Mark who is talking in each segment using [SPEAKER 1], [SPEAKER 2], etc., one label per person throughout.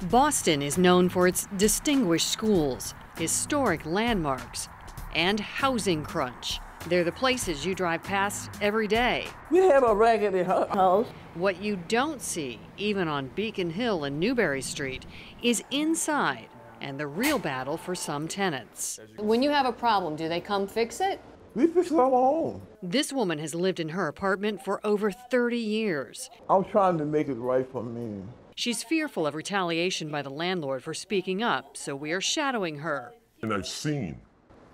[SPEAKER 1] Boston is known for its distinguished schools, historic landmarks, and housing crunch. They're the places you drive past every day.
[SPEAKER 2] We have a raggedy house.
[SPEAKER 1] What you don't see, even on Beacon Hill and Newberry Street, is inside and the real battle for some tenants.
[SPEAKER 3] When you have a problem, do they come fix it?
[SPEAKER 2] We fix it on our own.
[SPEAKER 1] This woman has lived in her apartment for over 30 years.
[SPEAKER 2] I'm trying to make it right for me.
[SPEAKER 1] She's fearful of retaliation by the landlord for speaking up, so we are shadowing her.
[SPEAKER 4] And I've seen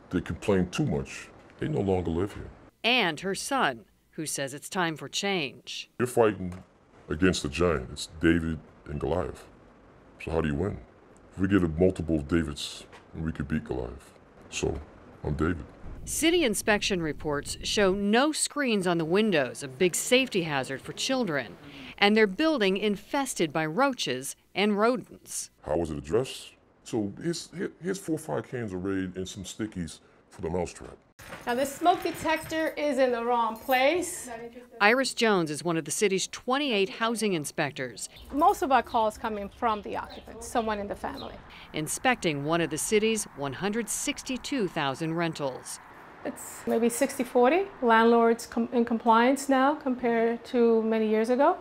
[SPEAKER 4] they complain too much. They no longer live here.
[SPEAKER 1] And her son, who says it's time for change.
[SPEAKER 4] You're fighting against a giant. It's David and Goliath. So how do you win? If we get a multiple of Davids, we could beat Goliath. So I'm David.
[SPEAKER 1] City inspection reports show no screens on the windows, a big safety hazard for children, and their building infested by roaches and rodents.
[SPEAKER 4] How was it addressed? So here's 4 or 5 cans of Raid and some stickies for the mousetrap.
[SPEAKER 5] Now the smoke detector is in the wrong place.
[SPEAKER 1] Iris Jones is one of the city's 28 housing inspectors.
[SPEAKER 5] Most of our calls coming from the occupants, someone in the family.
[SPEAKER 1] Inspecting one of the city's 162,000 rentals.
[SPEAKER 5] It's maybe 60-40 landlords in compliance now compared to many years ago.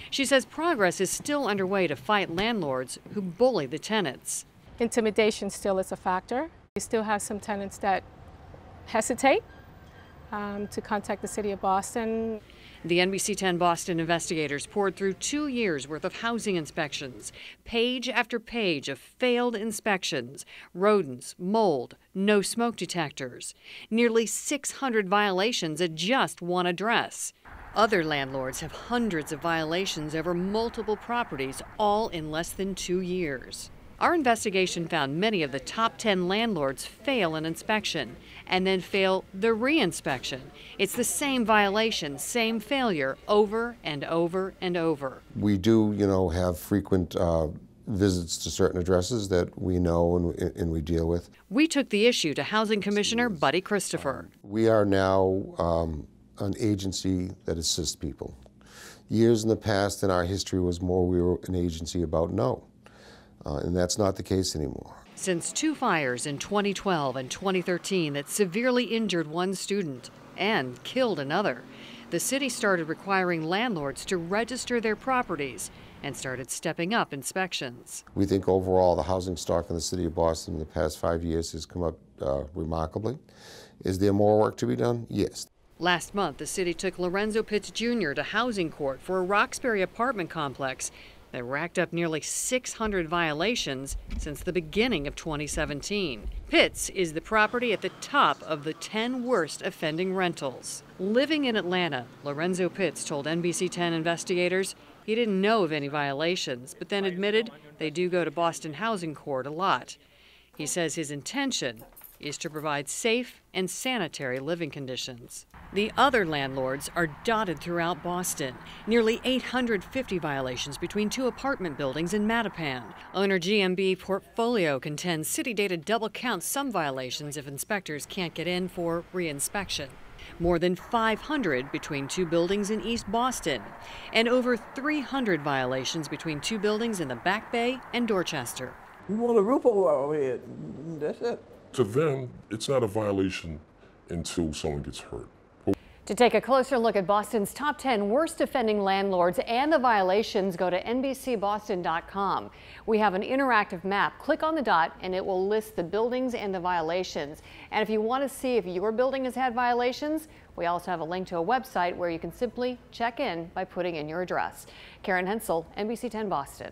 [SPEAKER 1] She says progress is still underway to fight landlords who bully the tenants.
[SPEAKER 5] Intimidation still is a factor. We still have some tenants that hesitate to contact the city of Boston.
[SPEAKER 1] The NBC 10 Boston investigators poured through 2 years' worth of housing inspections, page after page of failed inspections, rodents, mold, no smoke detectors, nearly 600 violations at just one address. Other landlords have hundreds of violations over multiple properties, all in less than 2 years. Our investigation found many of the top 10 landlords fail an inspection and then fail the re-inspection. It's the same violation, same failure over and over and over.
[SPEAKER 6] We do, have frequent visits to certain addresses that we know and we deal with.
[SPEAKER 1] We took the issue to Housing Commissioner Buddy Christopher.
[SPEAKER 6] We are now an agency that assists people. Years in the past in our history was more we were an agency about no. And that's not the case anymore.
[SPEAKER 1] Since 2 fires in 2012 and 2013 that severely injured one student and killed another, the city started requiring landlords to register their properties and started stepping up inspections.
[SPEAKER 6] We think overall the housing stock in the city of Boston in the past 5 years has come up remarkably. Is there more work to be done? Yes.
[SPEAKER 1] Last month, the city took Lorenzo Pitts Jr. to housing court for a Roxbury apartment complex that racked up nearly 600 violations since the beginning of 2017. Pitts is the property at the top of the 10 worst offending rentals. Living in Atlanta, Lorenzo Pitts told NBC 10 investigators he didn't know of any violations, but then admitted they do go to Boston Housing Court a lot. He says his intention is to provide safe and sanitary living conditions. The other landlords are dotted throughout Boston. Nearly 850 violations between 2 apartment buildings in Mattapan. Owner GMB Portfolio contends city data double counts some violations if inspectors can't get in for re-inspection. More than 500 between 2 buildings in East Boston, and over 300 violations between 2 buildings in the Back Bay and Dorchester.
[SPEAKER 2] We want a roof over our head. That's it.
[SPEAKER 4] To them, it's not a violation until someone gets hurt.
[SPEAKER 3] To take a closer look at Boston's top 10 worst offending landlords and the violations, go to NBCBoston.com. We have an interactive map. Click on the dot and it will list the buildings and the violations. And if you want to see if your building has had violations, we also have a link to a website where you can simply check in by putting in your address. Karen Hensel, NBC 10 Boston.